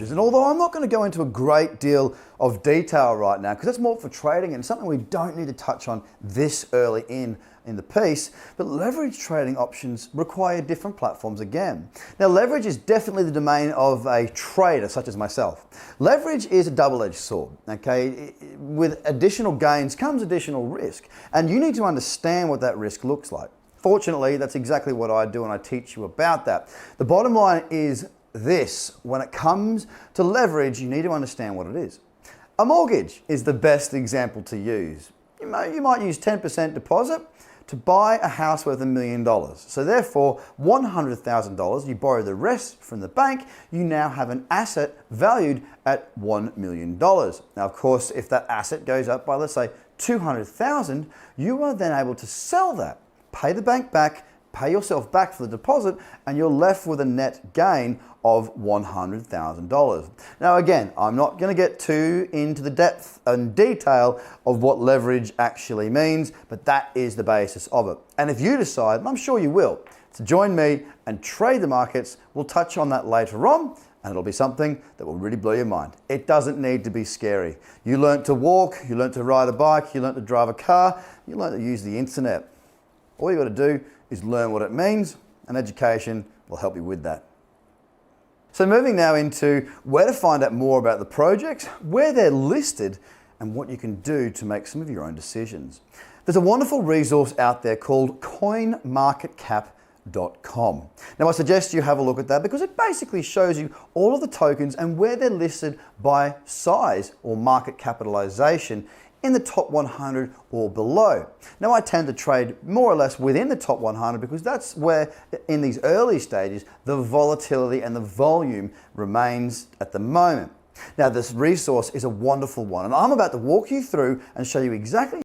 And although I'm not going to go into a great deal of detail right now, because that's more for trading and something we don't need to touch on this early in the piece, but leverage trading options require different platforms again. Now, leverage is definitely the domain of a trader such as myself. Leverage is a double-edged sword, okay? With additional gains comes additional risk, and you need to understand what that risk looks like. Fortunately, that's exactly what I do, and I teach you about that. The bottom line is this: when it comes to leverage, you need to understand what it is. A mortgage is the best example to use. You might use 10% deposit to buy a house worth $1 million. So therefore, $100,000, you borrow the rest from the bank, you now have an asset valued at $1 million. Now, of course, if that asset goes up by, let's say, $200,000, you are then able to sell that, pay the bank back, pay yourself back for the deposit, and you're left with a net gain of $100,000. Now again, I'm not going to get too into the depth and detail of what leverage actually means, but that is the basis of it. And if you decide, and I'm sure you will, to join me and trade the markets, we'll touch on that later on, and it'll be something that will really blow your mind. It doesn't need to be scary. You learn to walk, you learn to ride a bike, you learn to drive a car, you learn to use the internet. All you got to do is learn what it means, and education will help you with that. So moving now into where to find out more about the projects, where they're listed, and what you can do to make some of your own decisions. There's a wonderful resource out there called coinmarketcap.com. Now I suggest you have a look at that because it basically shows you all of the tokens and where they're listed by size or market capitalization in the top 100 or below. Now I tend to trade more or less within the top 100 because that's where, in these early stages, the volatility and the volume remains at the moment. Now this resource is a wonderful one, and I'm about to walk you through and show you exactly